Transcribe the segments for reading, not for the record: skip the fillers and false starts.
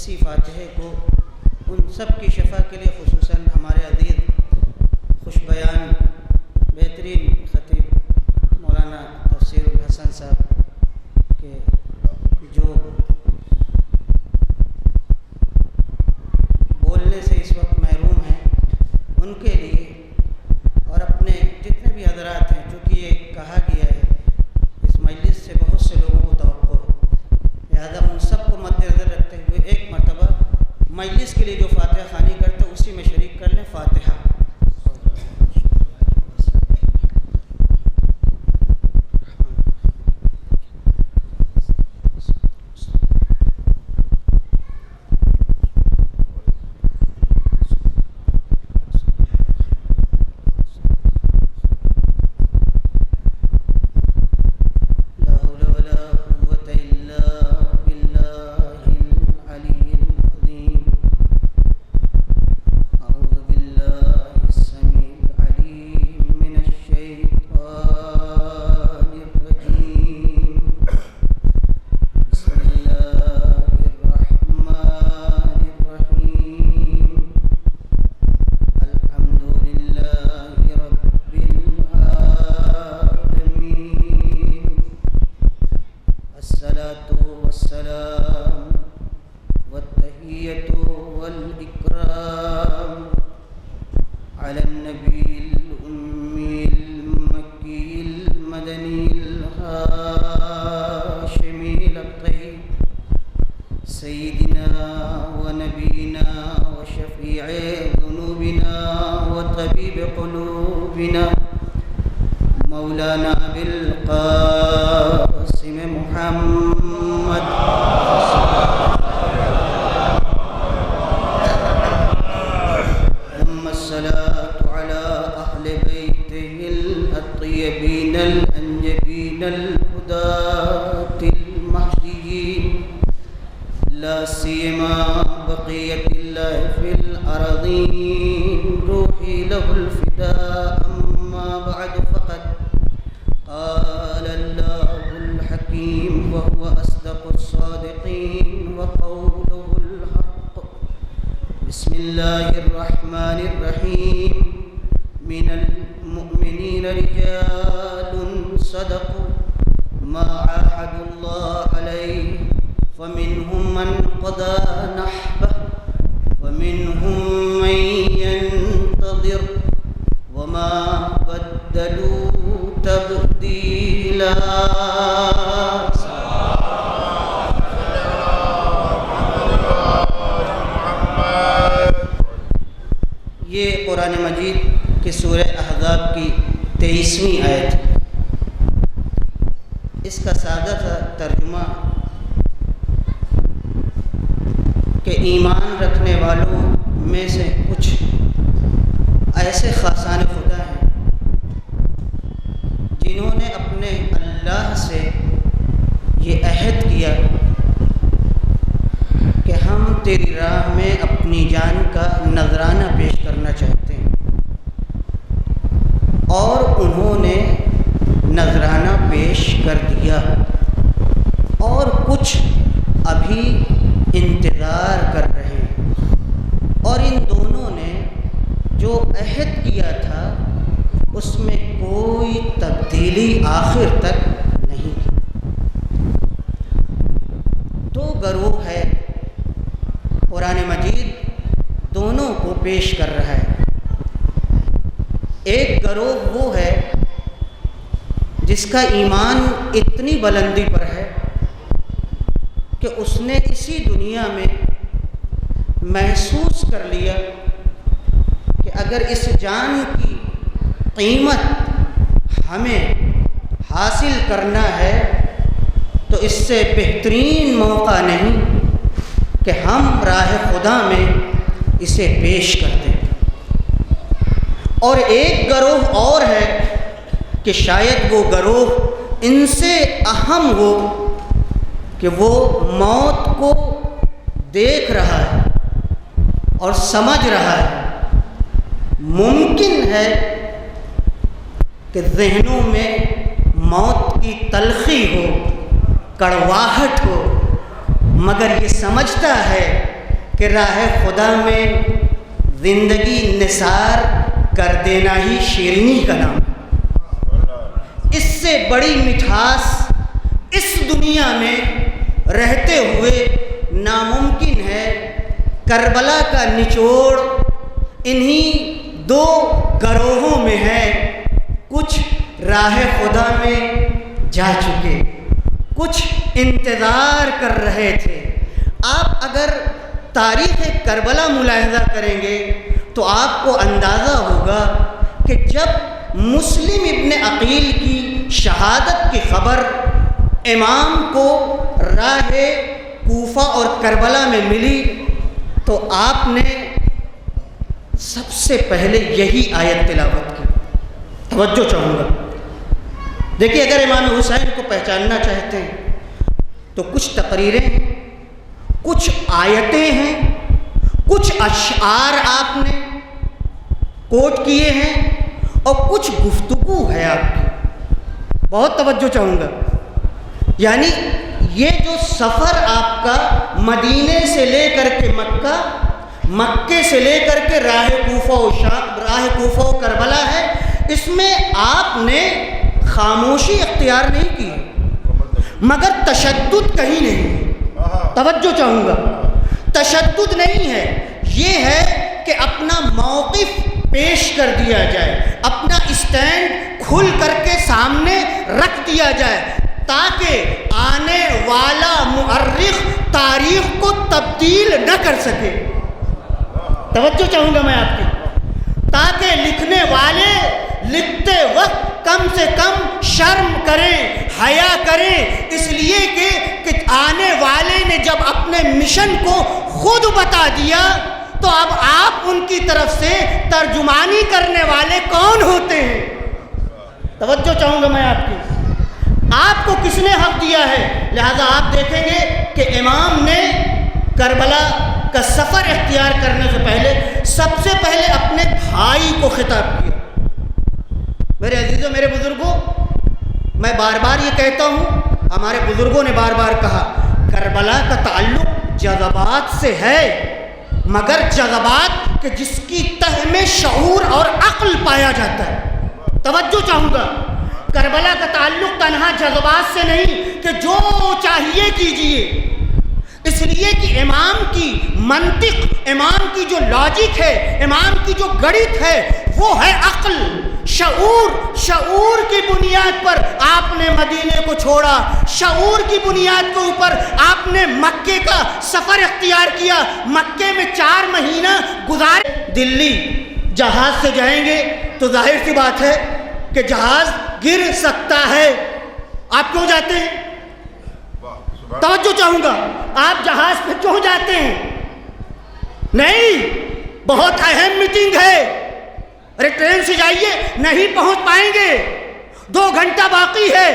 اسی فاتحے کو ان سب کی شفا کے لیے خصوصاً ہمارے عزیز خوش بیان بہترین خطیب مولانا تفسیر الحسن صاحب کے جو بولنے سے اس وقت محروم ہیں ان کے لیے اور اپنے جتنے بھی حضرات ہیں، چونکہ یہ کہا گیا ہے اس مجلس سے بہت سے لوگوں کو توقع ہے، لہذا ان سب کو مد نظر رکھتے ہوئے ایک مرتبہ مجلس کے لیے جو فاتحہ خوانی کرتے اسی میں شریک کر لیں۔ فاتحہ۔ مولانا بالقاسم محمد ثم الصلاة على أهل بيته الطيبين الأنجبين الهداة المهديين، لا سيما بقية الله في الأرضين، روحي له الفداء. أما بعد فقد قال الله الحكيم وهو أصدق الصادقين وقوله الحق. بسم الله الرحمن الرحيم. من المؤمنين رجال صدقوا ما عاهدوا الله عليه، فمنهم من قضى نحبه ومنهم من ينتظر وما بدلوا تبدیلا. یہ قرآن مجید کی سورہ احزاب کی 23ویں آیت ہے. اس کا سادہ تھا ترجمہ کہ ایمان رکھنے والوں میں سے کچھ ایسے خاصان خدا ہیں جنہوں نے اپنے اللہ سے یہ عہد کیا کہ ہم تیری راہ میں اپنی جان کا نذرانہ پیش کرنا چاہتے ہیں، اور انہوں نے نذرانہ پیش کر دیا، اور کچھ ابھی انتظار کر رہے ہیں، اور ان دونوں نے جو عہد کیا تھا اس میں کوئی تبدیلی آخر تک نہیں کی. دو گروہ ہے، قرآن مجید دونوں کو پیش کر رہا ہے. ایک گروہ وہ ہے جس کا ایمان اتنی بلندی پر ہے کہ اس نے اسی دنیا میں محسوس کر لیا کہ اگر اس جان کی قیمت ہمیں حاصل کرنا ہے تو اس سے بہترین موقع نہیں کہ ہم راہ خدا میں اسے پیش کر دیں. اور ایک گروہ اور ہے کہ شاید وہ گروہ ان سے اہم ہو کہ وہ موت کو دیکھ رہا ہے اور سمجھ رہا ہے. ممکن ہے کہ ذہنوں میں موت کی تلخی ہو، کڑواہٹ ہو، مگر یہ سمجھتا ہے کہ راہ خدا میں زندگی نثار کر دینا ہی شیرینی کا نام ہے۔ اس سے بڑی مٹھاس اس دنیا میں رہتے ہوئے ناممکن ہے۔ کربلا کا نچوڑ انہی دو گروہوں میں ہے، کچھ راہ خدا میں جا چکے، کچھ انتظار کر رہے تھے۔ آپ اگر تاریخ کربلا ملاحظہ کریں گے تو آپ کو اندازہ ہوگا کہ جب مسلم ابن عقیل کی شہادت کی خبر امام کو راہ کوفہ اور کربلا میں ملی تو آپ نے سب سے پہلے یہی آیت تلاوت کی۔ توجہ چاہوں گا، دیکھیے اگر امام حسین کو پہچاننا چاہتے ہیں تو کچھ تقریریں ہیں، کچھ آیتیں ہیں، کچھ اشعار آپ نے کوٹ کیے ہیں اور کچھ گفتگو ہے آپ کی۔ بہت توجہ چاہوں گا، یعنی یہ جو سفر آپ کا مدینے سے لے کر کے مکہ، مکے سے لے کر کے راہ کوفہ و کربلا ہے، اس میں آپ نے خاموشی اختیار نہیں کی مگر تشدد کہیں نہیں۔ توجہ چاہوں گا، تشدد نہیں ہے، یہ ہے کہ اپنا موقف پیش کر دیا جائے، اپنا اسٹینڈ کھل کر کے سامنے رکھ دیا جائے تاکہ آنے والا مؤرخ تاریخ کو تبدیل نہ کر سکے۔ توجہ چاہوں گا میں آپ کی، تاکہ لکھنے والے لکھتے وقت کم سے کم شرم کریں، حیا کریں، اس لیے کہ آنے والے نے جب اپنے مشن کو خود بتا دیا تو اب آپ ان کی طرف سے ترجمانی کرنے والے کون ہوتے ہیں؟ توجہ چاہوں گا میں آپ کی، آپ کو کس نے حق دیا ہے؟ لہذا آپ دیکھیں گے کہ امام نے کربلا کا سفر اختیار کرنے سے پہلے سب سے پہلے اپنے بھائی کو خطاب کیا۔ میرے عزیزوں، میرے بزرگوں، میں بار بار یہ کہتا ہوں، ہمارے بزرگوں نے بار بار کہا کربلا کا تعلق جذبات سے ہے، مگر جذبات کہ جس کی تہ میں شعور اور عقل پایا جاتا ہے۔ توجہ چاہوں گا، کربلا کا تعلق تنہا جذبات سے نہیں کہ جو چاہیے کیجئے، اس لیے کہ امام کی منطق، امام کی جو لاجک ہے، امام کی جو گڑت ہے وہ ہے عقل، شعور کی بنیاد پر آپ نے مدینے کو چھوڑا، شعور کی بنیاد کے اوپر آپ نے مکے کا سفر اختیار کیا، مکے میں 4 مہینہ گزارے۔ دلی جہاز سے جائیں گے تو ظاہر سی بات ہے کہ جہاز گر سکتا ہے، آپ کیوں جاتے ہیں؟ توجہ چاہوں گا، آپ جہاز پہ کیوں جاتے ہیں؟ نہیں، بہت اہم میٹنگ ہے، ارے ٹرین سے جائیے، نہیں پہنچ پائیں گے، 2 گھنٹہ باقی ہے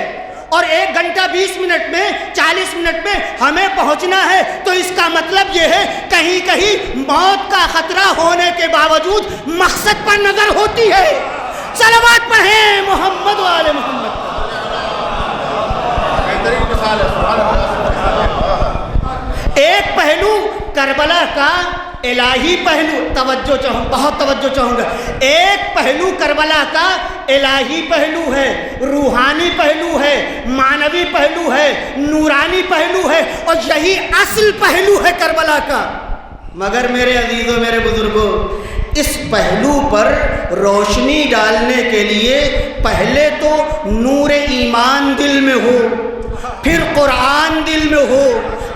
اور 1 گھنٹہ 20 منٹ میں 40 منٹ میں ہمیں پہنچنا ہے، تو اس کا مطلب یہ ہے کہیں موت کا خطرہ ہونے کے باوجود مقصد پر نظر ہوتی ہے۔ صلوات پڑھیں محمد و آل محمد۔ ایک پہلو کربلا کا الہی پہلو، توجہ چاہوں، بہت توجہ چاہوں گا، ایک پہلو کربلا کا الہی پہلو ہے، روحانی پہلو ہے، معنوی پہلو ہے، نورانی پہلو ہے، اور یہی اصل پہلو ہے کربلا کا۔ مگر میرے عزیزوں، میرے بزرگوں، اس پہلو پر روشنی ڈالنے کے لیے پہلے تو نور ایمان دل میں ہو، پھر قرآن دل میں ہو،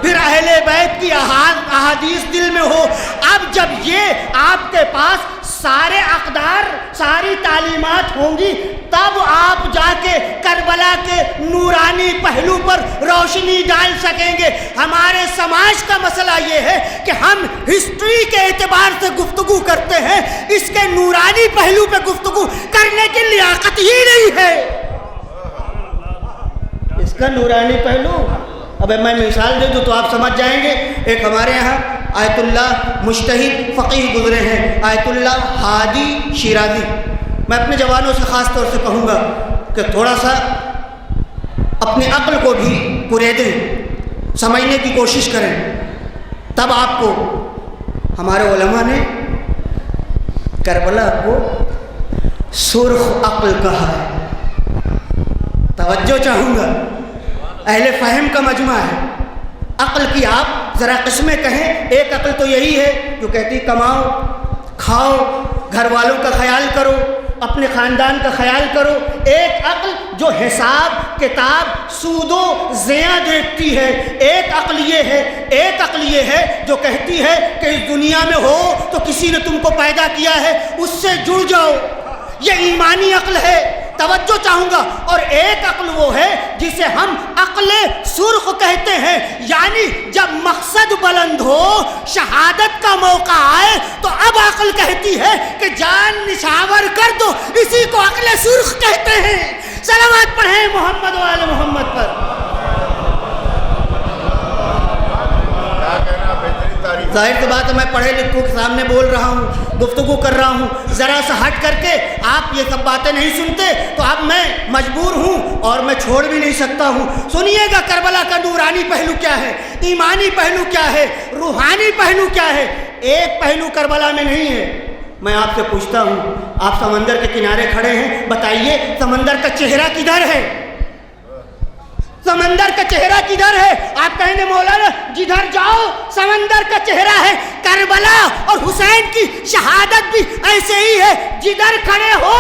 پھر اہل بیت کی احادیث دل میں ہو۔ اب جب یہ آپ کے پاس سارے اقدار، ساری تعلیمات ہوں گی، تب آپ جا کے کربلا کے نورانی پہلو پر روشنی ڈال سکیں گے۔ ہمارے سماج کا مسئلہ یہ ہے کہ ہم ہسٹری کے اعتبار سے گفتگو کرتے ہیں، اس کے نورانی پہلو پہ گفتگو کرنے کی لیاقت ہی نہیں ہے۔ اس کا نورانی پہلو، اب میں مثال دے دوں تو آپ سمجھ جائیں گے۔ ایک ہمارے یہاں آیت اللہ مجتہد فقیہ گزرے ہیں، آیت اللہ ہادی شیرازی۔ میں اپنے جوانوں سے خاص طور سے کہوں گا کہ تھوڑا سا اپنی عقل کو بھی کریدیں، سمجھنے کی کوشش کریں، تب آپ کو ہمارے علماء نے کربلا کو سرخ عقل کہا ہے۔ توجہ چاہوں گا، اہل فہم کا مجمع ہے۔ عقل کی آپ ذرا قسمیں کہیں، ایک عقل تو یہی ہے جو کہتی کماؤ، کھاؤ، گھر والوں کا خیال کرو، اپنے خاندان کا خیال کرو۔ ایک عقل جو حساب کتاب سود و زیاں دیکھتی ہے۔ ایک عقل یہ ہے جو کہتی ہے کہ اس دنیا میں ہو تو کسی نے تم کو پیدا کیا ہے، اس سے جڑ جاؤ۔ یہ ایمانی عقل ہے، توجہ چاہوں گا۔ اور ایک عقل وہ ہے جسے ہم عقل سرخ کہتے ہیں، یعنی جب مقصد بلند ہو، شہادت کا موقع آئے تو اب عقل کہتی ہے کہ جان نشاور کر دو، اسی کو عقل سرخ کہتے ہیں۔ صلوات پڑھیں محمد و آل محمد پر۔ ظاہر سی بات ہے میں پڑھے لکھوں کے سامنے بول رہا ہوں، گفتگو کر رہا ہوں، ذرا سا ہٹ کر کے آپ یہ سب باتیں نہیں سنتے تو اب میں مجبور ہوں اور میں چھوڑ بھی نہیں سکتا ہوں۔ سنیے گا کربلا کا نورانی پہلو کیا ہے، ایمانی پہلو کیا ہے، روحانی پہلو کیا ہے۔ ایک پہلو کربلا میں نہیں ہے۔ میں آپ سے پوچھتا ہوں، آپ سمندر کے کنارے کھڑے ہیں، بتائیے سمندر کا چہرہ کدھر ہے؟ سمندر کا چہرہ کدھر ہے؟ آپ کہیں گے مولانا جدھر جاؤ سمندر کا چہرہ ہے۔ کربلا اور حسین کی شہادت بھی ایسے ہی ہے، جدھر کھڑے ہو۔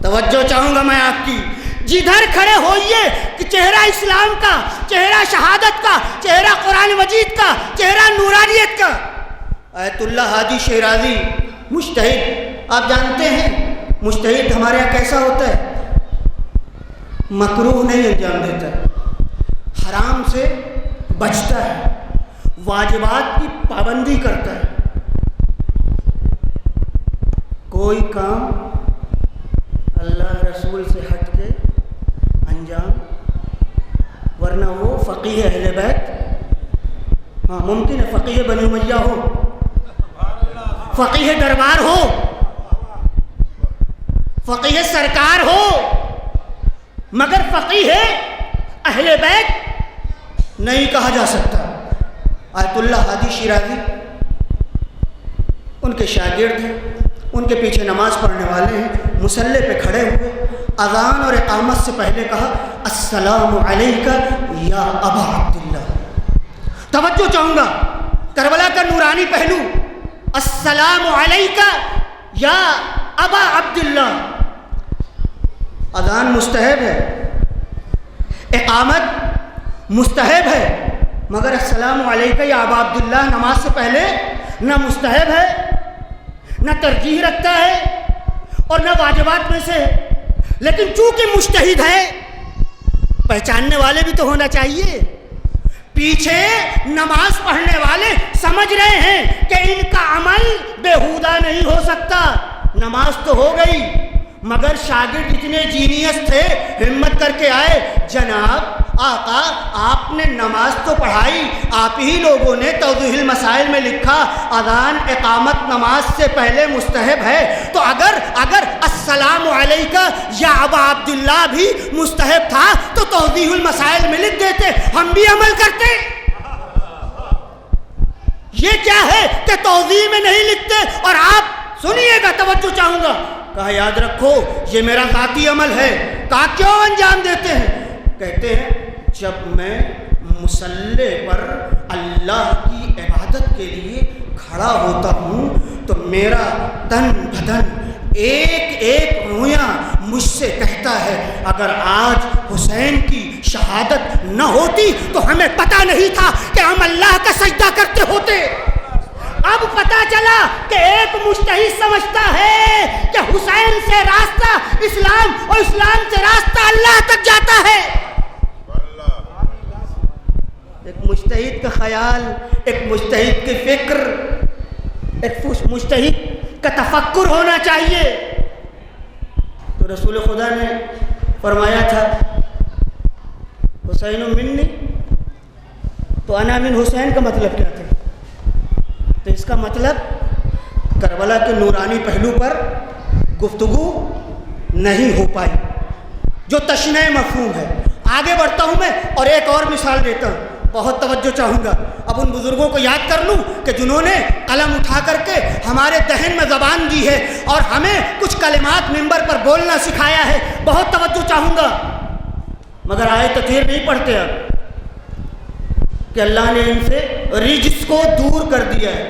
توجہ چاہوں گا میں آپ کی، جدھر کھڑے ہوئیے کہ چہرہ اسلام کا، چہرہ شہادت کا، چہرہ قرآن مجید کا، چہرہ نورانیت کا۔ آیت اللہ ہادی شیرازی مجتہد، آپ جانتے ہیں مجتہد ہمارے یہاں کیسا ہوتا ہے؟ مکروہ نہیں انجام دیتا ہے، حرام سے بچتا ہے، واجبات کی پابندی کرتا ہے۔ کوئی کام اللہ رسول سے ہٹ کے انجام، ورنہ وہ فقیہ اہل بیت، ہاں ممکن ہے فقیہ بنی امیہ ہو، فقیہ دربار ہو، فقیہ سرکار ہو، مگر فقیہ اہل بیت نہیں کہا جا سکتا۔ آیت اللہ ہادی شیرازی ان کے شاگرد ہیں، ان کے پیچھے نماز پڑھنے والے ہیں، مصلی پہ کھڑے ہوئے اذان اور اقامت سے پہلے کہا السلام علیک یا ابا عبداللہ۔ توجہ چاہوں گا، کربلا کا نورانی پہلو، السلام علیک یا ابا عبداللہ۔ اذان مستحب ہے، اقامت مستحب ہے، مگر السلام علیکم یا ابا عبداللہ نماز سے پہلے نہ مستحب ہے، نہ ترجیح رکھتا ہے اور نہ واجبات میں سے۔ لیکن چونکہ مجتہد ہے، پہچاننے والے بھی تو ہونا چاہیے۔ پیچھے نماز پڑھنے والے سمجھ رہے ہیں کہ ان کا عمل بےہودہ نہیں ہو سکتا، نماز تو ہو گئی، مگر شاگرد اتنے جینیس تھے، ہمت کر کے آئے، جناب آقا آپ نے نماز تو پڑھائی، آپ ہی لوگوں نے توضیح المسائل میں لکھا اذان اقامت نماز سے پہلے مستحب ہے، تو اگر السلام علیکم یا ابا عبداللہ بھی مستحب تھا تو توضیح المسائل میں لکھ دیتے، ہم بھی عمل کرتے۔ یہ کیا ہے کہ توضیح میں نہیں لکھتے اور آپ سنیے گا، توجہ چاہوں گا۔ کہا یاد رکھو یہ میرا ذاتی عمل ہے۔ کہا کیوں انجام دیتے ہیں؟ کہتے ہیں جب میں مصلی پر اللہ کی عبادت کے لیے کھڑا ہوتا ہوں تو میرا تن بدن ایک ایک رویاں مجھ سے کہتا ہے اگر آج حسین کی شہادت نہ ہوتی تو ہمیں پتہ نہیں تھا کہ ہم اللہ کا سجدہ کرتے ہوتے۔ اب پتہ چلا کہ ایک مجتہد سمجھتا ہے کہ حسین سے راستہ اسلام اور اسلام سے راستہ اللہ تک جاتا ہے۔ ایک مجتہد کا خیال، ایک مجتہد کی فکر، ایک مجتہد کا تفکر ہونا چاہیے۔ تو رسول خدا نے فرمایا تھا حسین منی، تو انا من حسین کا مطلب کیا تھا؟ تو اس کا مطلب کربلا کے نورانی پہلو پر گفتگو نہیں ہو پائی، جو تشنیع مفہوم ہے۔ آگے بڑھتا ہوں میں اور ایک اور مثال دیتا ہوں، بہت توجہ چاہوں گا اب ان بزرگوں کو یاد کر لوں کہ جنہوں نے قلم اٹھا کر کے ہمارے دہن میں زبان دی ہے اور ہمیں کچھ کلمات منبر پر بولنا سکھایا ہے. بہت توجہ چاہوں گا، مگر آیت تطہیر نہیں پڑھتے اب کہ اللہ نے ان سے رجس کو دور کر دیا ہے.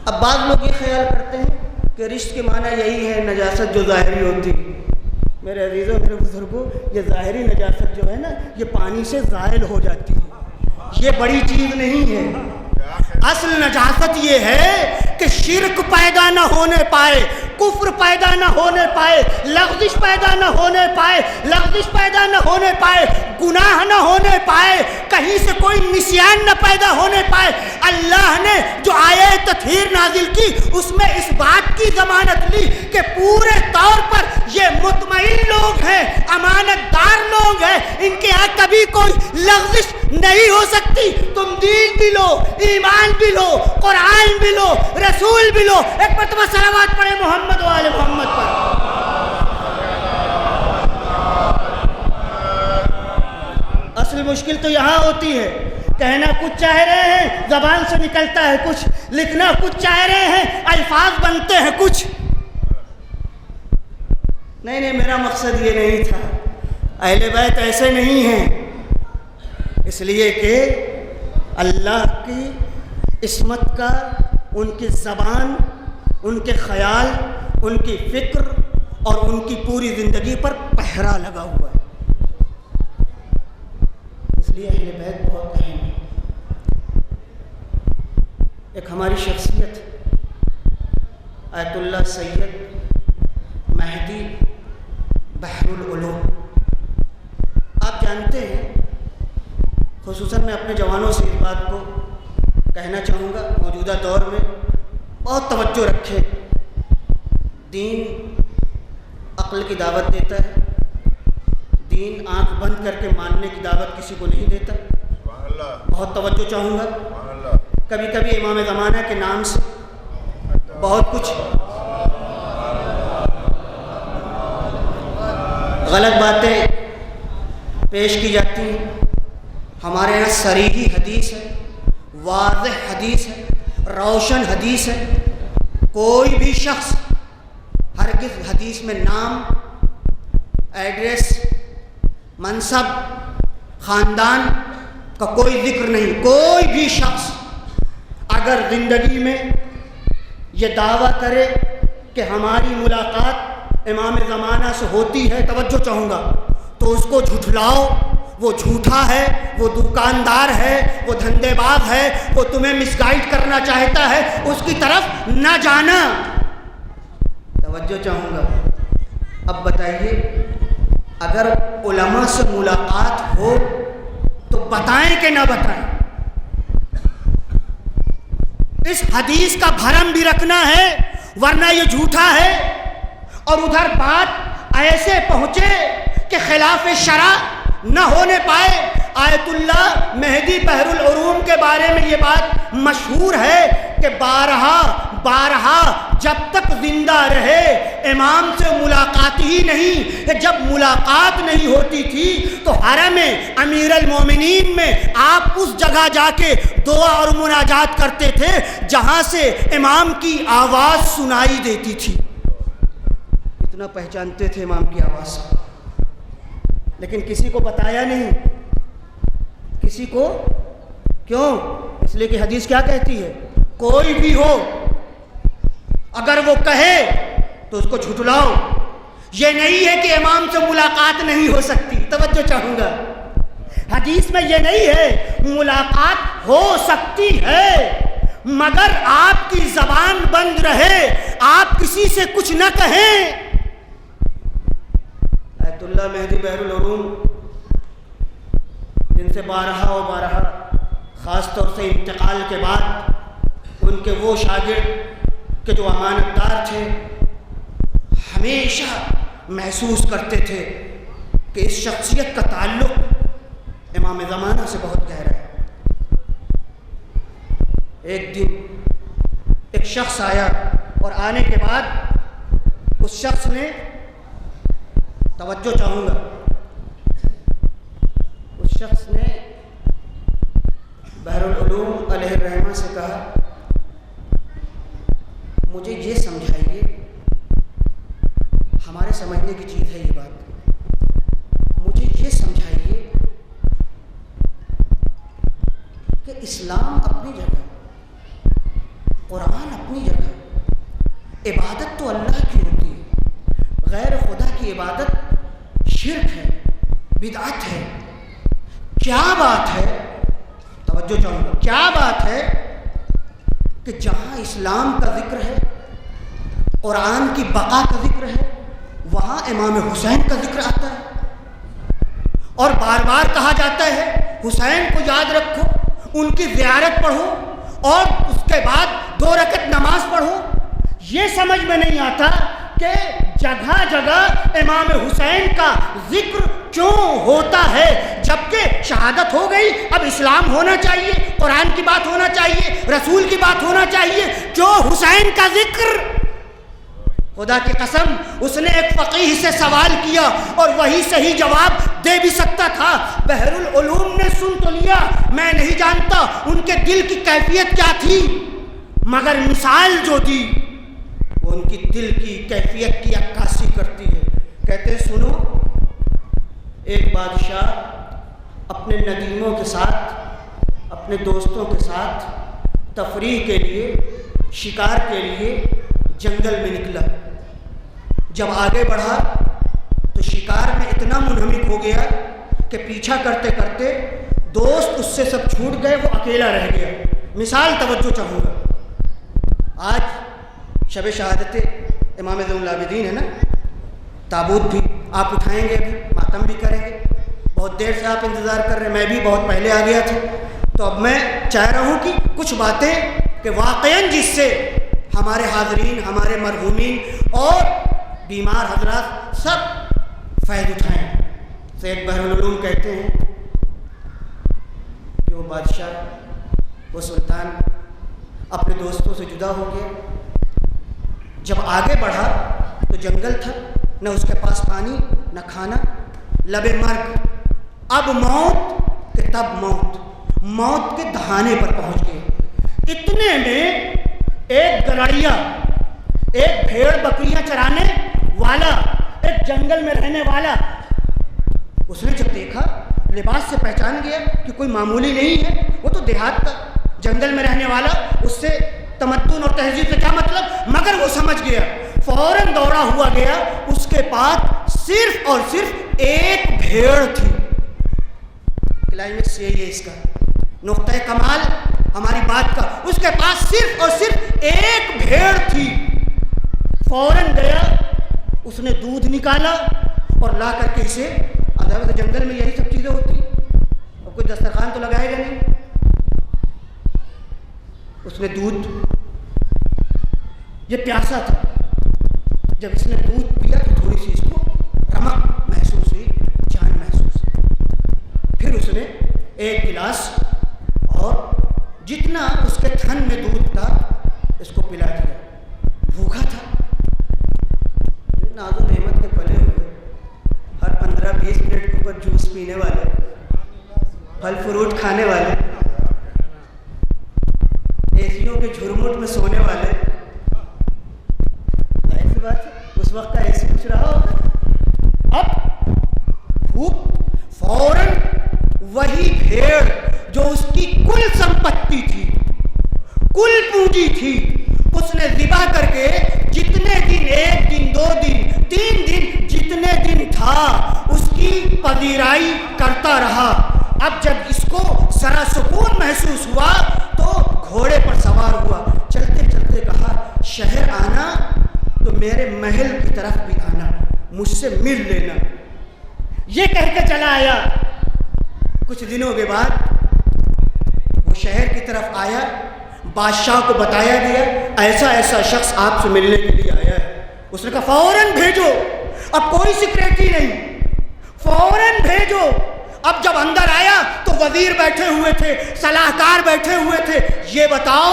اب بعض لوگ یہ خیال کرتے ہیں کہ رجس کے معنی یہی ہے نجاست جو ظاہری ہوتی. میرے عزیزوں، میرے بزرگوں، یہ ظاہری نجاست جو ہے نا، یہ پانی سے زائل ہو جاتی ہے، یہ بڑی چیز نہیں ہے. اصل نجاست یہ ہے کہ شرک پیدا نہ ہونے پائے، کفر پیدا نہ ہونے پائے، لغزش پیدا نہ ہونے پائے، لغزش پیدا نہ ہونے پائے، گناہ نہ ہونے پائے، کہیں سے کوئی نسیان نہ پیدا ہونے پائے. اللہ نے جو آیت تطہیر نازل کی اس میں اس بات کی ضمانت لی کہ پورے طور پر یہ مطمئن لوگ ہیں، امانت دار لوگ ہیں، ان کے یہاں کبھی کوئی لغزش نہیں ہو سکتی. تم دین بھی لو، ایمان بھی لو، قرآن بھی لو، رسول بھی لو. ایک مرتبہ صلوات پڑھے محمد و آل محمد پر. اصل مشکل تو یہاں ہوتی ہے، کہنا کچھ چاہ رہے ہیں، زبان سے نکلتا ہے کچھ، لکھنا کچھ چاہ رہے ہیں، الفاظ بنتے ہیں کچھ. نہیں، میرا مقصد یہ نہیں تھا. اہل بیت ایسے نہیں ہیں، اس لیے کہ اللہ کی عصمت کا ان کی زبان، ان کے خیال، ان کی فکر اور ان کی پوری زندگی پر پہرا لگا ہوا ہے. اس لیے اہل بیت بہت اہم ہے. ایک ہماری شخصیت آیت اللہ سید مہدی بحر العلوم، آپ جانتے ہیں، خصوصاً میں اپنے جوانوں سے اس بات کو کہنا چاہوں گا، موجودہ دور میں بہت توجہ رکھیں. دین عقل کی دعوت دیتا ہے، دین آنکھ بند کر کے ماننے کی دعوت کسی کو نہیں دیتا. بہت توجہ چاہوں گا. کبھی کبھی امام زمانہ کے نام سے بہت کچھ غلط باتیں پیش کی جاتی ہیں. ہمارے یہاں صریحی حدیث ہے، واضح حدیث ہے، روشن حدیث ہے. کوئی بھی شخص ہرگز حدیث میں نام، ایڈریس، منصب، خاندان کا کوئی ذکر نہیں. کوئی بھی شخص اگر زندگی میں یہ دعویٰ کرے کہ ہماری ملاقات امام زمانہ سے ہوتی ہے، توجہ چاہوں گا، تو اس کو جھٹلاؤ. وہ جھوٹا ہے، وہ دکاندار ہے، وہ دھندے باز ہے، وہ تمہیں مس گائیڈ کرنا چاہتا ہے، اس کی طرف نہ جانا. توجہ چاہوں گا. اب بتائیے، اگر علماء سے ملاقات ہو تو بتائیں کہ نہ بتائیں؟ اس حدیث کا بھرم بھی رکھنا ہے، ورنہ یہ جھوٹا ہے. اور ادھر بات ایسے پہنچے کہ خلاف شرع نہ ہونے پائے. آیت اللہ مہدی بحر العلوم کے بارے میں یہ بات مشہور ہے کہ بارہا جب تک زندہ رہے امام سے ملاقات ہی نہیں. جب ملاقات نہیں ہوتی تھی تو حرم امیر المومنین میں آپ اس جگہ جا کے دعا اور مناجات کرتے تھے جہاں سے امام کی آواز سنائی دیتی تھی. اتنا پہچانتے تھے امام کی آواز، لیکن کسی کو بتایا نہیں. کسی کو کیوں؟ اس لیے کہ حدیث کیا کہتی ہے؟ کوئی بھی ہو اگر وہ کہے تو اس کو جھٹلاؤ. یہ نہیں ہے کہ امام سے ملاقات نہیں ہو سکتی. توجہ چاہوں گا. حدیث میں یہ نہیں ہے، ملاقات ہو سکتی ہے مگر آپ کی زبان بند رہے، آپ کسی سے کچھ نہ کہیں. آیت اللہ مہدی بحر العلوم جن سے بارہا خاص طور سے انتقال کے بعد ان کے وہ شاگرد کہ جو امانت دار تھے ہمیشہ محسوس کرتے تھے کہ اس شخصیت کا تعلق امام زمانہ سے بہت گہرا ہے. ایک دن ایک شخص آیا اور آنے کے بعد اس شخص نے، توجہ چاہوں گا، اس شخص نے بحر العلوم العلوم علیہ الرحمہ سے کہا مجھے یہ سمجھائیے، ہمارے سمجھنے کی چیز ہے یہ بات، مجھے یہ سمجھائیے کہ اسلام اپنی جگہ، قرآن اپنی جگہ، عبادت تو اللہ کی ہوتی ہے، غیر خدا کی عبادت شرک ہے، بدعت ہے۔ کیا بات ہے، توجہ چاہوں گا، کیا بات ہے کہ جہاں اسلام کا ذکر ہے، قرآن کی بقا کا ذکر ہے، وہاں امام حسین کا ذکر آتا ہے اور بار بار کہا جاتا ہے حسین کو یاد رکھو، ان کی زیارت پڑھو اور اس کے بعد 2 رکعت نماز پڑھو۔ یہ سمجھ میں نہیں آتا کہ جگہ جگہ امام حسین کا ذکر کیوں ہوتا ہے، جبکہ شہادت ہو گئی، اب اسلام ہونا چاہیے، قرآن کی بات ہونا چاہیے، رسول کی بات ہونا چاہیے، جو حسین کا ذکر۔ خدا کی قسم اس نے ایک فقیہ سے سوال کیا اور وہی صحیح جواب دے بھی سکتا تھا۔ بحر العلوم نے سن تو لیا، میں نہیں جانتا ان کے دل کی کیفیت کیا تھی، مگر مثال جو دی وہ ان کی دل کی کیفیت کی عکاسی کرتی ہے۔ کہتے ہیں سنو، ایک بادشاہ اپنے ندیموں کے ساتھ، اپنے دوستوں کے ساتھ تفریح کے لیے، شکار کے لیے جنگل میں نکلا۔ جب آگے بڑھا تو شکار میں اتنا منہمک ہو گیا کہ پیچھا کرتے کرتے دوست اس سے سب چھوٹ گئے، وہ اکیلا رہ گیا۔ مثال توجہ چاہوں گا، آج شب شہادت امام زین العابدین ہے نا، تابوت بھی آپ اٹھائیں گے، ابھی ماتم بھی کریں گے، بہت دیر سے آپ انتظار کر رہے ہیں، میں بھی بہت پہلے آ گیا تھا، تو اب میں چاہ رہا ہوں کہ کچھ باتیں کہ واقعاً جس سے ہمارے حاضرین، ہمارے مرحومین اور بیمار حضرات سب فائد اٹھائیں۔ سید بحر العلوم کہتے ہیں کہ وہ بادشاہ، وہ سلطان اپنے دوستوں سے جدا ہو گیا۔ جب آگے بڑھا تو جنگل تھا، نہ اس کے پاس پانی نہ کھانا، لب مرگ، اب موت کہ تب موت، موت کے دہانے پر پہنچ گئے۔ اتنے میں ایک گڑھیا، ایک بھیڑ بکریاں چرانے والا، ایک جنگل میں رہنے والا، اس نے جب دیکھا، لباس سے پہچان گیا کہ کوئی معمولی نہیں ہے، وہ تو دیہات کا جنگل میں رہنے والا، اس سے تمدن اور تہذیب سے کیا مطلب، مگر وہ سمجھ گیا، فوراً دوڑا ہوا گیا، اس کے پاس صرف اور صرف ایک بھیڑ تھی۔ کلائمیکس یہی ہے اس کا، نقطہ کمال ہماری بات کا، اس کے پاس صرف اور صرف ایک بھیڑ تھی۔ فوراً گیا، اس نے دودھ نکالا اور لا کر کے اسے، عدالت جنگل میں یہی سب چیزیں ہوتی ہیں، اب کوئی دسترخوان تو لگائے گا نہیں، اس نے دودھ، یہ پیاسا تھا، جب اس نے دودھ پیا تو تھوڑی سی اس کو رمق محسوس ہوئی، جان محسوس ہوئی، پھر اس نے ایک گلاس اور جتنا اس کے تھن میں دودھ تھا اس کو پلا دیا۔ بھوکا تھا، یہ ناز و نعمت کے پلے ہوئے، ہر 15-20 منٹ کے اوپر جوس پینے والے، پھل فروٹ کھانے والے، ایسیوں کے جھرمٹ میں سونے والے، ایسی بات ہے اس وقت کا ایسی کچھ رہا ہوگا۔ اب بھوک، فوراً وہی بھیڑ جو اس کی کل سمپتی تھی، کل پونجی تھی، اس نے ذبح کر کے جتنے دن، 1 دن 2 دن 3 دن، جتنے دن تھا اس کی پذیرائی کرتا رہا۔ اب جب اس کو ذرا سکون محسوس ہوا تو گھوڑے پر سوار ہوا، چلتے چلتے کہا شہر آنا تو میرے محل کی طرف بھی آنا، مجھ سے مل لینا، یہ کہہ کے چلا آیا۔ کچھ دنوں کے بعد وہ شہر کی طرف آیا، بادشاہ کو بتایا گیا ایسا ایسا شخص آپ سے ملنے کے لیے آیا ہے۔ اس نے کہا فوراً بھیجو، اب کوئی سیکریٹری نہیں، فوراً بھیجو۔ اب جب اندر آیا تو وزیر بیٹھے ہوئے تھے، صلاحکار بیٹھے ہوئے تھے، یہ بتاؤ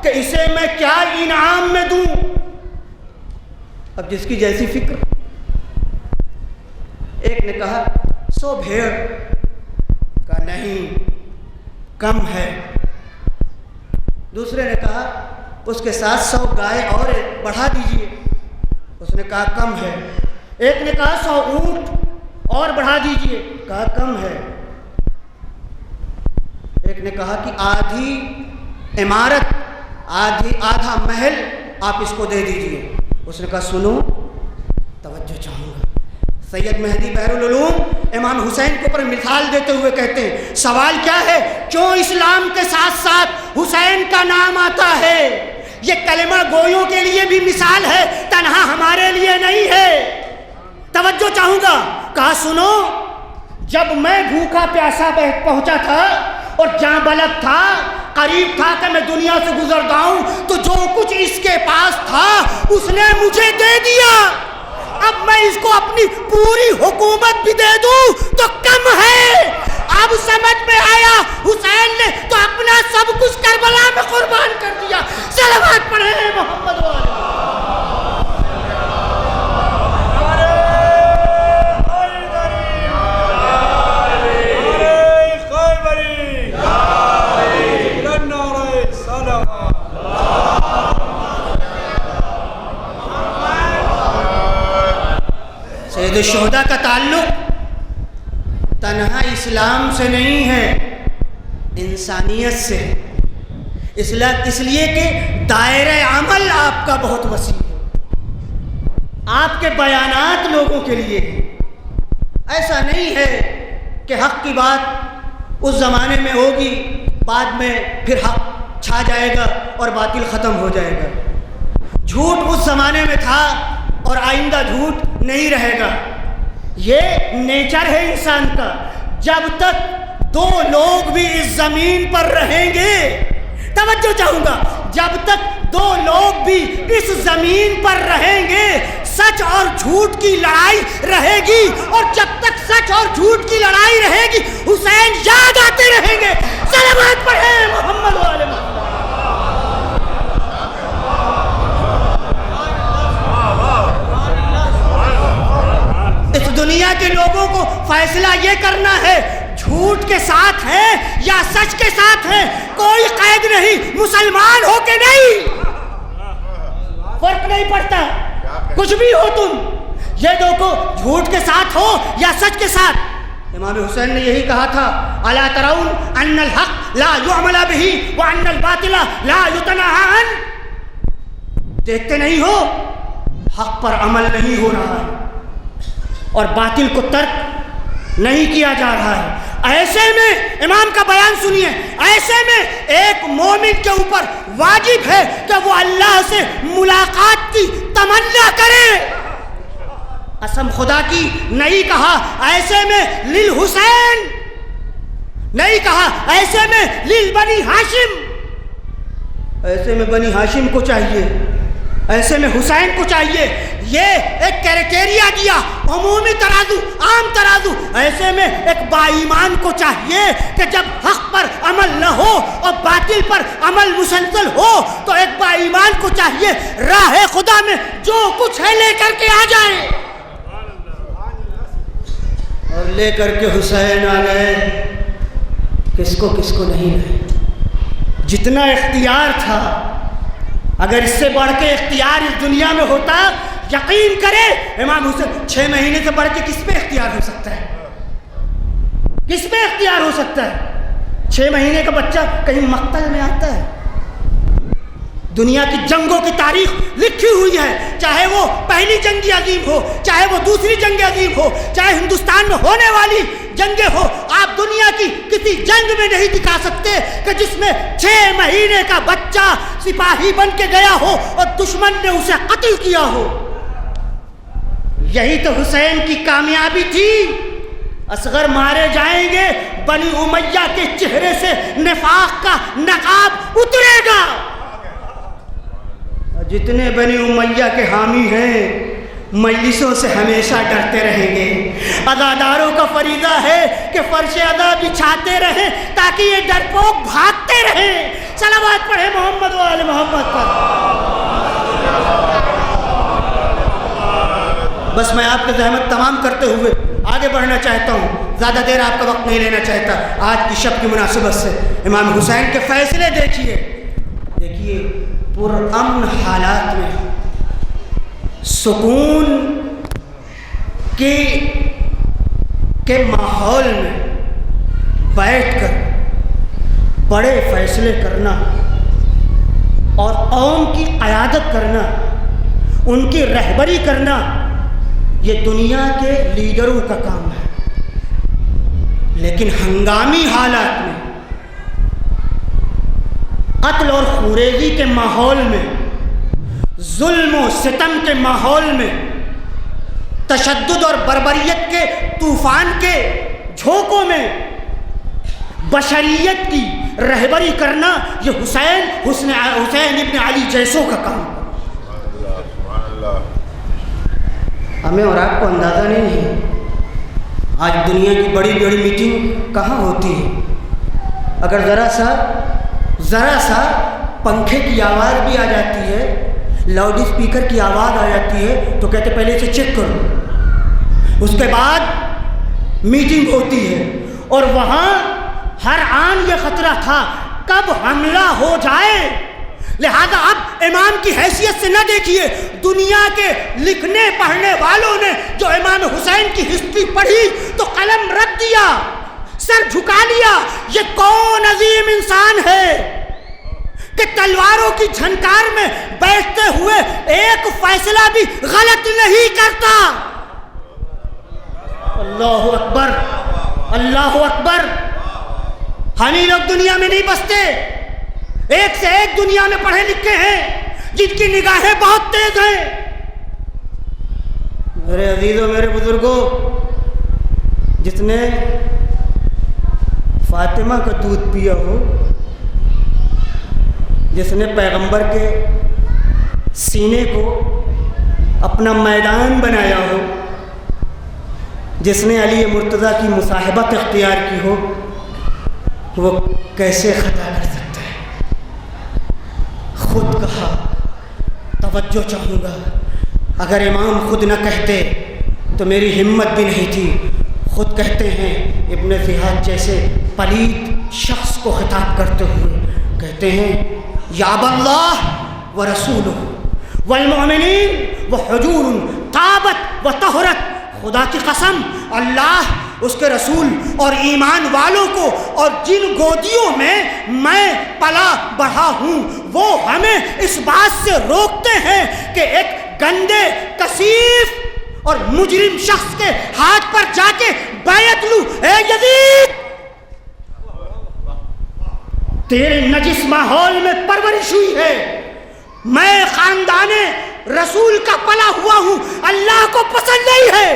کہ اسے میں کیا انعام میں دوں۔ اب جس کی جیسی فکر، ایک نے کہا 100 بھیڑ، کہا نہیں کم ہے، دوسرے نے کہا اس کے ساتھ 100 گائے اور بڑھا دیجئے، اس نے کہا کم ہے۔ ایک نے کہا 100 اونٹ اور بڑھا دیجئے، کہا کم ہے۔ ایک نے کہا کہ آدھی عمارت، آدھا محل آپ اس کو دے دیجئے، اس نے کہا سنو، توجہ چاہوں گا۔ سید مہدی بحرالعلوم امام حسین کے اوپر مثال دیتے ہوئے کہتے ہیں سوال کیا ہے، کیوں اسلام کے ساتھ ساتھ حسین کا نام آتا ہے؟ یہ کلمہ گویوں کے لیے بھی مثال ہے، تنہا ہمارے لیے نہیں ہے۔ توجہ چاہوں گا۔ کہا سنو، جب میں بھوکا پیاسا پہنچا تھا اور جاں بلد تھا، قریب تھا کہ میں دنیا سے گزر جاؤں، تو جو کچھ اس کے پاس تھا اس نے مجھے دے دیا۔ اب میں اس کو اپنی پوری حکومت بھی دے دوں تو کم ہے۔ اب سمجھ میں آیا حسین نے تو اپنا سب کچھ کربلا میں قربان کر دیا۔ صلوات پڑھیں محمد والے۔ سید الشہداء کا تعلق تنہا اسلام سے نہیں ہے، انسانیت سے، اس لیے کہ دائرہ عمل آپ کا بہت وسیع ہے، آپ کے بیانات لوگوں کے لیے ہیں۔ ایسا نہیں ہے کہ حق کی بات اس زمانے میں ہوگی، بعد میں پھر حق چھا جائے گا اور باطل ختم ہو جائے گا۔ جھوٹ اس زمانے میں تھا اور آئندہ جھوٹ نہیں رہے گا، یہ نیچر ہے انسان کا۔ جب تک 2 لوگ بھی اس زمین پر رہیں گے، توجہ چاہوں گا، جب تک 2 لوگ بھی اس زمین پر رہیں گے سچ اور جھوٹ کی لڑائی رہے گی، اور جب تک سچ اور جھوٹ کی لڑائی رہے گی حسین یاد آتے رہیں گے۔ صلوات پڑھیں محمد والے محمد۔ اس دنیا کے لوگوں کو فیصلہ یہ کرنا ہے جھوٹ کے ساتھ ہے یا سچ کے ساتھ ہے، کوئی قید نہیں، مسلمان ہو کے نہیں، فرق نہیں پڑتا، کچھ بھی ہو تم، یہ دیکھو جھوٹ کے ساتھ ہو یا سچ کے ساتھ۔ امام حسین نے یہی کہا تھا الا ترون ان الحق لا يعمل به وان الباطل لا يتناهى عنه، دیکھتے نہیں ہو حق پر عمل نہیں ہو رہا ہے اور باطل کو ترک نہیں کیا جا رہا ہے۔ ایسے میں امام کا بیان سنیے، ایسے میں ایک مومن کے اوپر واجب ہے کہ وہ اللہ سے ملاقات کی تمنا کرے۔ قسم خدا کی نہیں کہا ایسے میں للحسین، نہیں کہا ایسے میں للبنی ہاشم، ایسے میں بنی ہاشم کو چاہیے، ایسے میں حسین کو چاہیے، یہ ایک کریٹیریا دیا، عمومی ترازو، عام ترازو۔ ایسے میں ایک با ایمان کو چاہیے کہ جب حق پر عمل نہ ہو اور باطل پر عمل مسلسل ہو تو ایک با ایمان کو چاہیے راہ خدا میں جو کچھ ہے لے کر کے آ جائے، اور لے کر کے حسین آ گئے۔ کس کو نہیں لائے، جتنا اختیار تھا، اگر اس سے بڑھ کے اختیار اس دنیا میں ہوتا، یقین کرے امام حسین 6 مہینے سے بڑھ کے کس پہ اختیار ہو سکتا ہے، کس پہ اختیار ہو سکتا ہے؟ 6 مہینے کا بچہ کہیں مقتل میں آتا ہے؟ دنیا کی جنگوں کی تاریخ لکھی ہوئی ہے، چاہے وہ پہلی جنگ عظیم ہو، چاہے وہ دوسری جنگ عظیم ہو، چاہے ہندوستان میں ہونے والی جنگیں ہو، آپ دنیا کی کسی جنگ میں نہیں دکھا سکتے کہ جس میں 6 مہینے کا بچہ سپاہی بن کے گیا ہو اور دشمن نے اسے قتل کیا ہو۔ یہی تو حسین کی کامیابی تھی۔ اصغر مارے جائیں گے، بنی امیہ کے چہرے سے نفاق کا نقاب اترے گا۔ جتنے بنی امیہ کے حامی ہیں مجلسوں سے ہمیشہ ڈرتے رہیں گے۔ عزاداروں کا فریضہ ہے کہ فرش عزا بچھاتے رہیں تاکہ یہ ڈرپوک بھاگتے رہیں۔ صلوات پڑھیں محمد و آل محمد پر۔ بس میں آپ کی زحمت تمام کرتے ہوئے آگے بڑھنا چاہتا ہوں، زیادہ دیر آپ کا وقت نہیں لینا چاہتا۔ آج کی شب کی مناسبت سے امام حسین کے فیصلے دیکھیے، پرامن حالات میں سکون کے ماحول میں بیٹھ کر بڑے فیصلے کرنا اور قوم کی قیادت کرنا، ان کی رہبری کرنا، یہ دنیا کے لیڈروں کا کام ہے۔ لیکن ہنگامی حالات میں، قتل اور خوریزی کے ماحول میں، ظلم و ستم کے ماحول میں، تشدد اور بربریت کے طوفان کے جھونکوں میں بشریت کی رہبری کرنا، یہ حسین ابن علی جیسوں کا کام ہے۔ ہمیں اور آپ کو اندازہ نہیں ہے آج دنیا کی بڑی بڑی میٹنگ کہاں ہوتی ہے۔ اگر ذرا سا پنکھے کی آواز بھی آ جاتی ہے، لاؤڈ اسپیکر کی آواز آ جاتی ہے، تو کہتے پہلے اسے چیک کرو، اس کے بعد میٹنگ ہوتی ہے۔ اور وہاں ہر آن یہ خطرہ تھا کب حملہ ہو جائے، لہذا اب امام کی حیثیت سے نہ دیکھیے، دنیا کے لکھنے پڑھنے والوں نے جو امام حسین کی ہسٹری پڑھی تو قلم رکھ دیا، سر جھکا لیا۔ یہ کون عظیم انسان ہے کہ تلواروں کی جھنکار میں بیٹھتے ہوئے ایک فیصلہ بھی غلط نہیں کرتا۔ اللہ اکبر، اللہ اکبر۔ ہم ہی لوگ دنیا میں نہیں بستے، ایک سے ایک دنیا میں پڑھے لکھے ہیں جن کی نگاہیں بہت تیز ہیں۔ میرے عزیزوں، میرے بزرگوں، جس نے فاطمہ کا دودھ پیا ہو، جس نے پیغمبر کے سینے کو اپنا میدان بنایا ہو، جس نے علی مرتضیٰ کی مصاحبت اختیار کی ہو، وہ کیسے خطا کر سکتا ہے؟ خود کہا، توجہ چاہوں گا، اگر امام خود نہ کہتے تو میری ہمت بھی نہیں تھی۔ خود کہتے ہیں، ابن زیاد جیسے پلید شخص کو خطاب کرتے ہوئے کہتے ہیں، یا اللہ و رسولہ والمؤمنین وحجور طابت و طہرت۔ خدا کی قسم، اللہ، اس کے رسول اور ایمان والوں کو اور جن گودیوں میں میں پلا بڑھا ہوں، وہ ہمیں اس بات سے روکتے ہیں کہ ایک گندے، کثیف اور مجرم شخص کے ہاتھ پر جا کے بیعت لوں۔ اے یزید، تیرے نجس ماحول میں پرورش ہوئی ہے، میں خاندان رسول کا پلا ہوا ہوں، اللہ کو پسند نہیں ہے،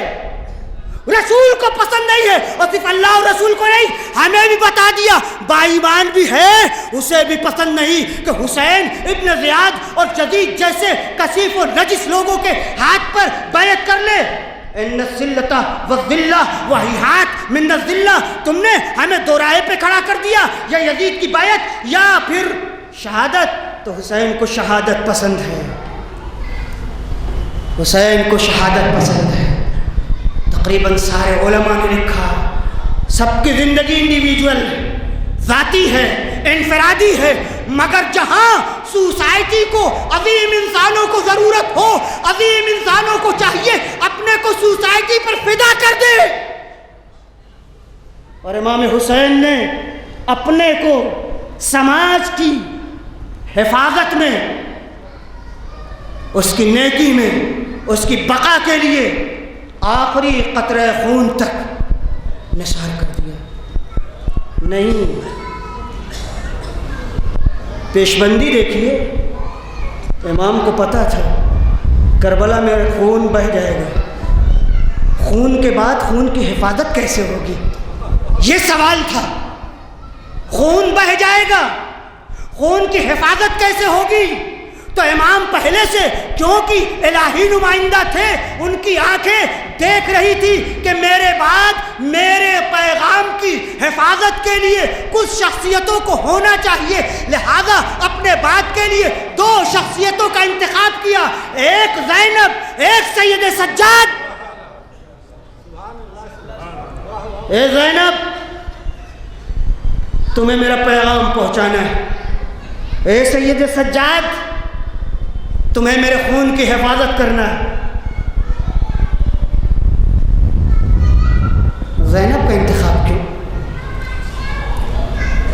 رسول کو پسند نہیں ہے، اور صرف اللہ اور رسول کو نہیں، ہمیں بھی بتا دیا بائیمان بھی ہے، اسے بھی پسند نہیں کہ حسین ابن زیاد اور یزید جیسے کثیف و نجس لوگوں کے ہاتھ پر بیعت کر لے۔ ان الذلۃ والذلہ وہیہات من الذلہ، تم نے ہمیں دو رائے پہ کھڑا کر دیا، یا یزید کی بیعت یا پھر شہادت۔ تو حسین کو شہادت پسند ہے، حسین کو شہادت پسند ہے۔ تقریباً سارے علماء نے لکھا، سب کی زندگی انڈیویجول ذاتی ہے، انفرادی ہے، مگر جہاں سوسائٹی کو، عظیم انسانوں کو ضرورت ہو، عظیم انسانوں کو چاہیے اپنے کو سوسائٹی پر فدا کر دے۔ اور امام حسین نے اپنے کو سماج کی حفاظت میں، اس کی نیکی میں، اس کی بقا کے لیے آخری قطرہ خون تک نثار کر دیا۔ نہیں، پیشبندی دیکھیے، امام کو پتہ تھا کربلا میں خون بہہ جائے گا، خون کے بعد خون کی حفاظت کیسے ہوگی؟ یہ سوال تھا۔ خون بہہ جائے گا، خون کی حفاظت کیسے ہوگی؟ تو امام پہلے سے، کیونکہ الہی نمائندہ تھے، ان کی آنکھیں دیکھ رہی تھی کہ میرے بعد میرے پیغام کی حفاظت کے لیے کچھ شخصیتوں کو ہونا چاہیے، لہذا اپنے بعد کے لیے دو شخصیتوں کا انتخاب کیا، ایک زینب، ایک سید سجاد۔ اے زینب، تمہیں میرا پیغام پہنچانا ہے۔ اے سید سجاد، تمہیں میرے خون کی حفاظت کرنا ہے۔ زینب کا انتخاب کیوں؟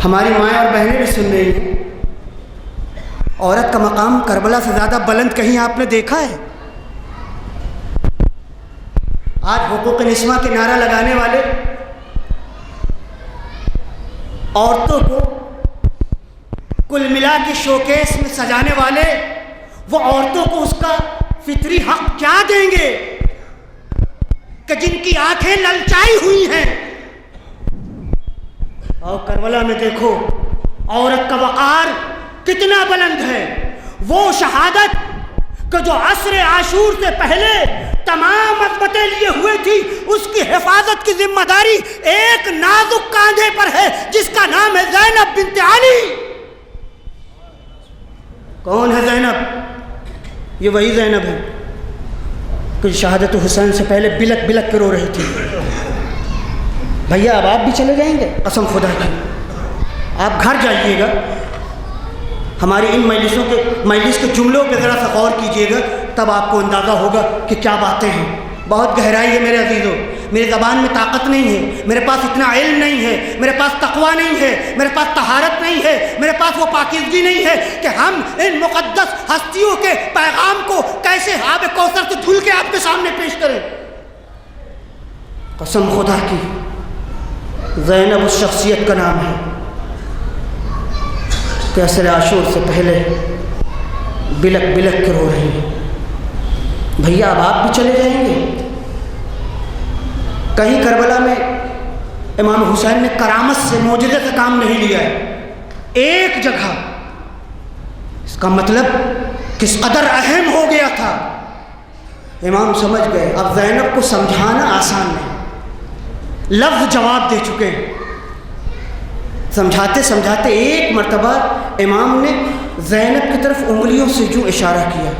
ہماری مائیں اور بہنیں بھی سن رہی ہیں، عورت کا مقام کربلا سے زیادہ بلند کہیں آپ نے دیکھا ہے؟ آج حقوق نسواں کے نعرہ لگانے والے، عورتوں کو کل ملا کے شوکیس میں سجانے والے، وہ عورتوں کو اس کا فطری حق کیا دیں گے کہ جن کی آنکھیں للچائی ہوئی ہیں؟ اور کربلا میں دیکھو عورت کا وقار کتنا بلند ہے۔ وہ شہادت کہ جو عصر عاشور سے پہلے تمام عظمتیں لیے ہوئے تھی، اس کی حفاظت کی ذمہ داری ایک نازک کاندھے پر ہے جس کا نام ہے زینب بنت علی۔ کون ہے زینب؟ یہ وہی زینب ہے کہ شہادت حسین سے پہلے بلک بلک کے رو رہی تھی۔ بھیا اب آپ بھی چلے جائیں گے؟ قسم خدا کی آپ گھر جائیے گا، ہماری ان مجلس کے جملوں پہ ذرا سا غور کیجیے گا، تب آپ کو اندازہ ہوگا کہ کیا باتیں ہیں۔ بہت گہرائی ہے میرے عزیزوں، میری زبان میں طاقت نہیں ہے، میرے پاس اتنا علم نہیں ہے، میرے پاس تقویٰ نہیں ہے، میرے پاس طہارت نہیں ہے، میرے پاس وہ پاکیزگی نہیں ہے کہ ہم ان مقدس ہستیوں کے پیغام کو کیسے آب کوثر سے دھل کے آپ کے سامنے پیش کریں۔ قسم خدا کی زینب اس شخصیت کا نام ہے کہ عصر عاشور سے پہلے بلک بلک کے رو رہی ہے۔ بھیا اب آپ بھی چلے جائیں گے؟ کہیں کربلا میں امام حسین نے کرامت سے، معجزے سے کام نہیں لیا ہے، ایک جگہ۔ اس کا مطلب کس قدر اہم ہو گیا تھا، امام سمجھ گئے۔ اب زینب کو سمجھانا آسان نہیں، لفظ جواب دے چکے ہیں۔ سمجھاتے سمجھاتے ایک مرتبہ امام نے زینب کی طرف انگلیوں سے جو اشارہ کیا،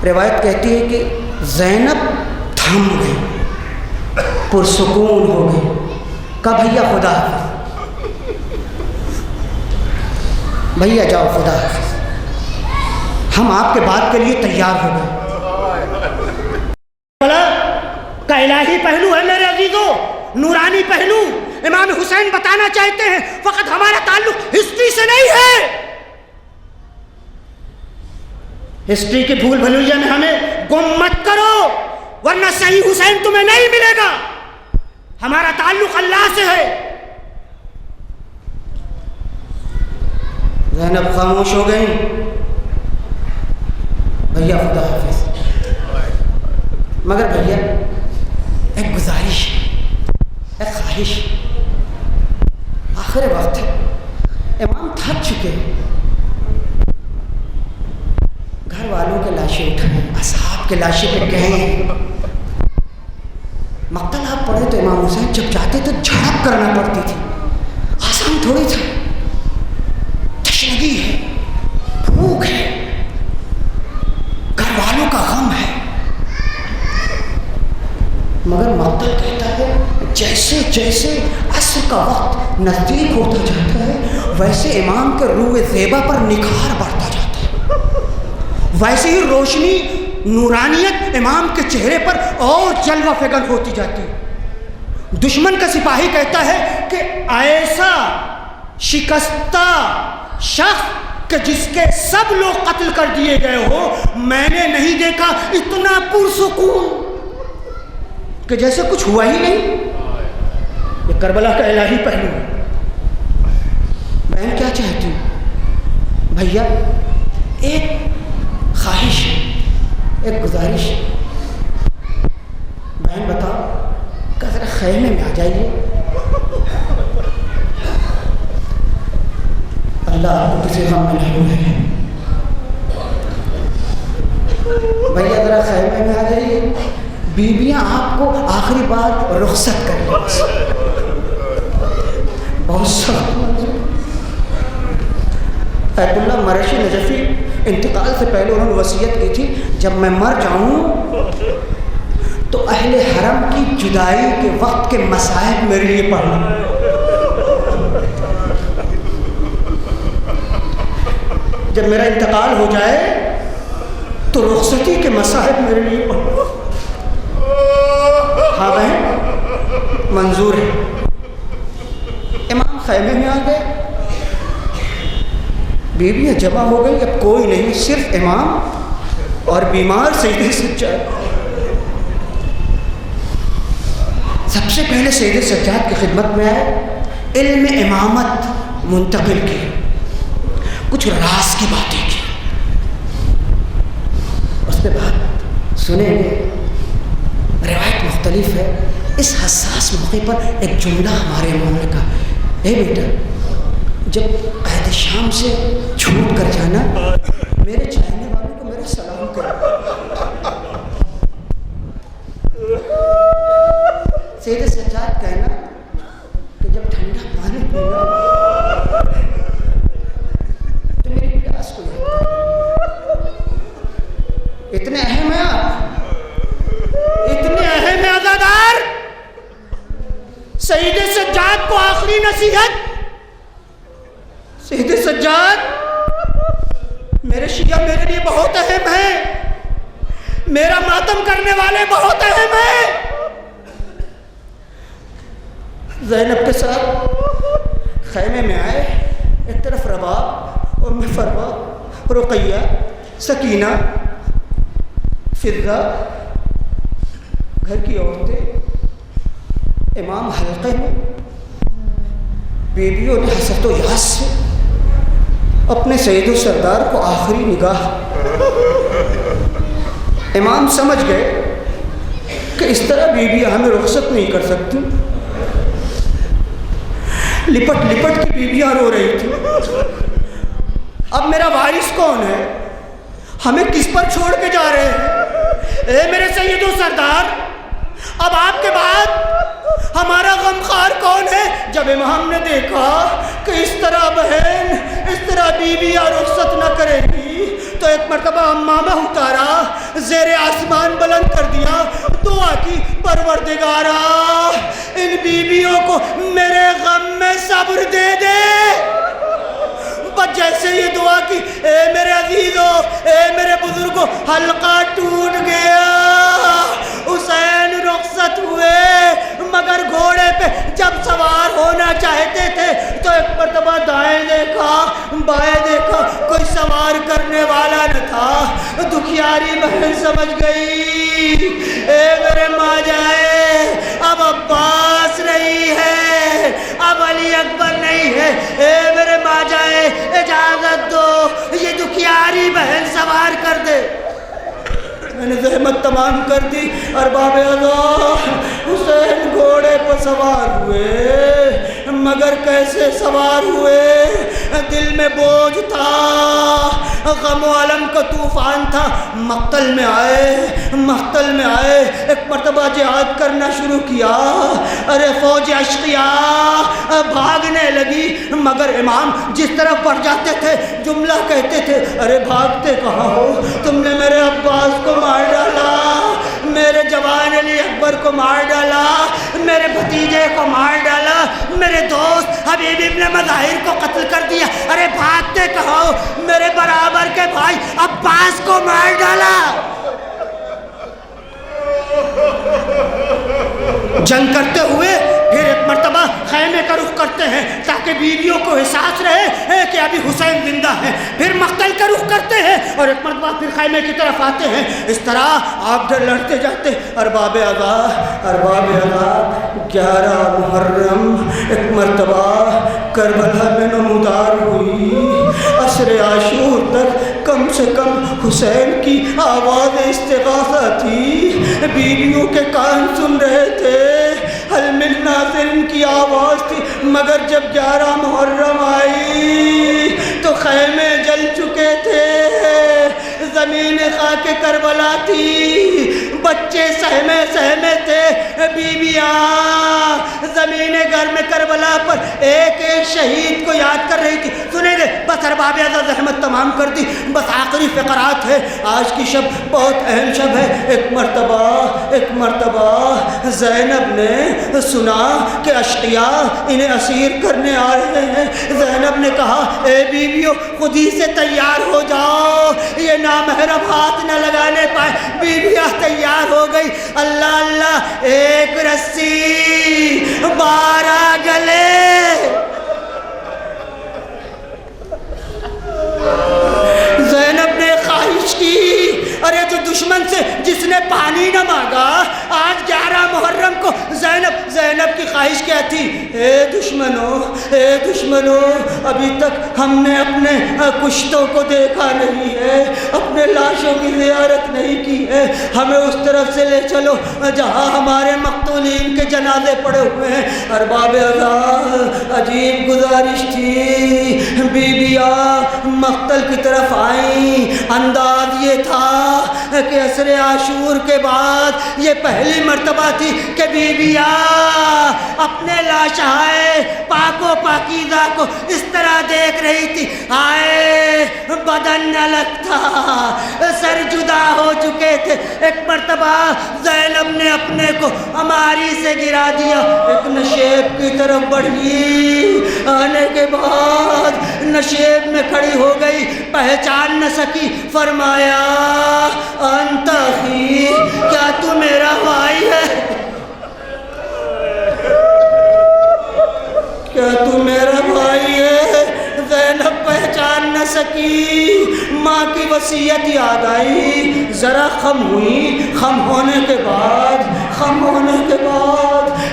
روایت کہتی ہے کہ زینب تھم گئی، پرسکون ہو گئی، کہا بھیا خدا حافظ، بھیا جاؤ خدا حافظ، ہم آپ کے بات کے لیے تیار ہو گئے۔ کا الہی پہلو ہے میرے عزیزوں، نورانی پہلو۔ امام حسین بتانا چاہتے ہیں فقط ہمارا تعلق ہسٹری سے نہیں ہے، ہسٹری کی بھول بھلویا میں ہمیں گم مت کرو ورنہ صحیح حسین تمہیں نہیں ملے گا۔ ہمارا تعلق اللہ سے ہے۔ زینب خاموش ہو گئی، بھیا خدا حافظ، مگر بھیا ایک گزارش، ایک خواہش، آخر وقت ہے، امام تھک چکے ہیں، گھر والوں کے لاشیں اٹھائیں، اصحاب کے لاشیں پہ کہیں۔ مقتل آپ پڑھے تو امام حسین جب جاتے تو جھڑپ کرنا پڑتی تھی، آسان تھوڑی تھا، تشنگی ہے، بھوک ہے، گھر والوں کا غم ہے، مگر مقتل کہتا ہے جیسے جیسے عصر کا وقت نزدیک ہوتا جاتا ہے ویسے امام کے روح زیبا پر نکھار بڑھتا جاتا ہے، ویسے ہی روشنی، نورانیت امام کے چہرے پر اور جلوہ فگن ہوتی جاتی ہے۔ دشمن کا سپاہی کہتا ہے کہ ایسا شکستہ شخص کہ جس کے سب لوگ قتل کر دیے گئے ہو، میں نے نہیں دیکھا اتنا پرسکون کہ جیسے کچھ ہوا ہی نہیں۔ یہ کربلا کا الہی پہلو ہے۔ بہن کیا چاہتی ہوں؟ بھیا ایک خواہش ہے، ایک گزارش ہے، بہن بتاؤ کہ ذرا خیمے میں آ جائیے، اللہ آپ کو کسی غم میں نہیں ہے۔ بھیا ذرا خیمے میں آ جائیے، بیویاں آپ کو آخری بار رخصت کریں گی۔ بہت سخت ایت اللہ مرشی نجفی انتقال سے پہلے انہوں نے وصیت کی تھی، جب میں مر جاؤں تو اہل حرم کی جدائی کے وقت کے مصائب میرے لیے پڑھنا۔ جب میرا انتقال ہو جائے تو رخصتی کے مصائب میرے لیے پڑھو۔ ہاں بہن منظور ہے۔ امام خیمے میں آ گئے، بیویاں جمع ہو گئی، اب کوئی نہیں، صرف امام اور بیمار سید سجاد۔ سب سے پہلے سید سجاد کی خدمت میں آئے، علم امامت منتقل کی، کچھ راز کی باتیں کی، اس کے بعد سنیں گے، روایت مختلف ہے۔ اس حساس موقع پر ایک جملہ ہمارے امام نے کہا، اے بیٹا جب قید شام سے چھوٹ کر جانا میرے چاہنے والوں کو میرا سلام کرو۔ سید سجاد کہنا کہ جب ٹھنڈا پانی پینا تو میری پیاس کو یاد کرنا۔ اتنے اہم ہیں آپ، اتنے اہم ہیں عزادار۔ سید سجاد کو آخری نصیحت، سید سجاد میرے شیعہ میرے لیے بہت اہم ہیں، میرا ماتم کرنے والے بہت اہم ہیں۔ زینب کے ساتھ خیمے میں آئے، ایک طرف رباب، ام فروا، رقیہ، سکینہ، فضہ، گھر کی عورتیں، امام حلقے میں، بیویوں نے حسرت و یاس سے اپنے سید و سردار کو آخری نگاہ۔ امام سمجھ گئے کہ اس طرح بیویاں ہمیں رخصت نہیں کر سکتی، لپٹ لپٹ کی بیویاں رو رہی تھی۔ اب میرا وارث کون ہے؟ ہمیں کس پر چھوڑ کے جا رہے ہیں؟ اے میرے سید و سردار، اب آپ کے بعد ہمارا غمخوار کون ہے؟ جب امام نے دیکھا کہ اس طرح بہن، اس طرح بیویاں رخصت نہ کرے گی تو ایک مرتبہ امامہ اتارا، زیر آسمان بلند کر دیا، دعا کی، پروردگارا ان بیویوں کو میرے غم میں صبر دے دے۔ بس جیسے یہ دعا کی، اے میرے عزیزوں، اے میرے بزرگوں، حلقہ ٹوٹ گیا۔ حسین رخصت ہوئے، مگر گھوڑے پہ جب سوار ہونا چاہتے تھے تو ایک مرتبہ دائیں دیکھا، بائیں دیکھا، کوئی سوار کرنے والا نہ تھا۔ دکھیاری بہن سمجھ گئی، اے میرے ماں جائے، اب عباس نہیں ہے، اب علی اکبر نہیں ہے، اے میرے ماں جائے اجازت دو یہ دکھیاری بہن سوار کر دے۔ میں نے زحمت تمام کر دی، ارباب اعضاء حسین گھوڑے پر سوار ہوئے، مگر کیسے سوار ہوئے؟ دل میں بوجھ تھا، غم و علم کا طوفان تھا۔ مقتل میں آئے، ایک مرتبہ جہاد کرنا شروع کیا۔ ارے فوج اشقیاء بھاگنے لگی، مگر امام جس طرف بڑھ جاتے تھے جملہ کہتے تھے، ارے بھاگتے کہاں ہو؟ تم نے میرے عباس کو مار ڈالا، میرے جوان علی اکبر کو مار ڈالا، میرے بھتیجے کو مار ڈالا، میرے دوست حبیب ابن مظاہر کو قتل کر دیا۔ ارے بھاگتے کہاں ہو؟ میرے برابر کے بھائی عباس کو مار ڈالا۔ جنگ کرتے ہوئے پھر ایک مرتبہ خیمے کا رخ کرتے ہیں تاکہ بیویوں کو احساس رہے کہ ابھی حسین زندہ ہے، پھر مقتل کا رخ کرتے ہیں اور ایک مرتبہ پھر خیمے کی طرف آتے ہیں۔ اس طرح آپ لڑتے جاتے۔ ارباب اعضاء 11 محرم ایک مرتبہ کربلا میں نمودار ہوئی۔ عصر عاشور تک کم سے کم حسین کی آواز استغاثہ تھی، بیویوں کے کان سن رہے تھے، حل من ناصر کی آواز تھی، مگر جب 11 محرم آئی تو خیمے جل چکے تھے، زمین خاک کربلا تھی، بچے سہمے تھے، بیویاں زمین گرم کربلا پر ایک ایک شہید کو یاد کر رہی تھی. سنیں گے بس ارباب عزت رحمت تمام کر دی. بس آخری فقرات ہے. آج کی شب بہت اہم شب ہے. ایک مرتبہ زینب نے سنا کہ اشقیاء انہیں اسیر کرنے آ رہے ہیں. زینب نے کہا اے بیویو خود ہی سے تیار ہو جاؤ, یہ نامحرم ہاتھ نہ لگانے پائے. بیویاں تیار ہو گئی. اللہ اللہ, ایک رسی 12 گلے. زینب نے خواہش کی, ارے جو دشمن سے جس نے پانی نہ مانگا, آج 11 محرم کو زینب کی خواہش کیا تھی؟ اے دشمنوں ابھی تک ہم نے اپنے کشتوں کو دیکھا نہیں ہے, اپنے لاشوں کی زیارت نہیں کی ہے. ہمیں اس طرف سے لے چلو جہاں ہمارے مقتولین کے جنازے پڑے ہوئے ہیں. ارباب عزت عجیب گزارش تھی. بیویاں مقتل کی طرف آئیں. انداز یہ تھا کہ عصر عاشور کے بعد یہ پہلی مرتبہ تھی کہ بیویاں اپنے لاشہائے پاک و پاکیزہ کو اس طرح دیکھ رہی تھی. آئے بدن نہ لگتا, سر جدا ہو چکے تھے. ایک مرتبہ زینب نے اپنے کو ہماری سے گرا دیا, ایک نشیب کی طرف بڑھی. آنے کے بعد نشیب میں کھڑی ہو گئی, پہچان نہ سکی. فرمایا انت اخی, کیا تو میرا بھائی ہے؟ کیا تو میرا بھائی ہے؟ زینب پہچان نہ سکی. ماں کی وصیت یاد آئی, ذرا خم ہوئی. خم ہونے کے بعد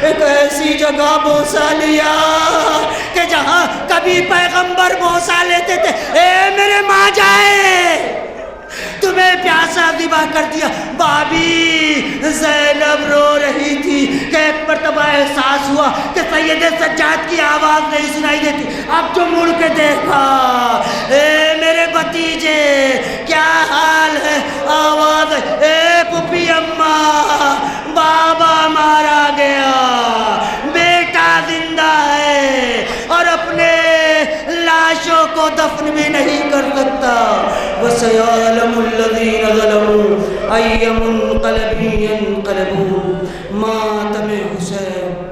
ایک ایسی جگہ بوسہ لیا کہ جہاں کبھی پیغمبر بوسہ لیتے تھے. اے میرے ماں جائے, تمہیں پیاسا ذبح کر دیا. بابی زینب رو رہی تھی کہ ایک مرتبہ احساس ہوا کہ سید سجاد کی آواز نہیں سنائی دیتی. اب جو مڑ کے دیکھا, اے میرے بھتیجے کیا حال ہے؟ آواز, اے پھپھی اماں, بابا مارا گیا, بیٹا زندہ ہے اور اپنے لاشوں کو دفن بھی نہیں کر سکتا. وَسَيَعْلَمُ الَّذِينَ ظَلَمُوا أَيَّ مُنقَلَبٍ يَنقَلِبُونَ. ماتم حسین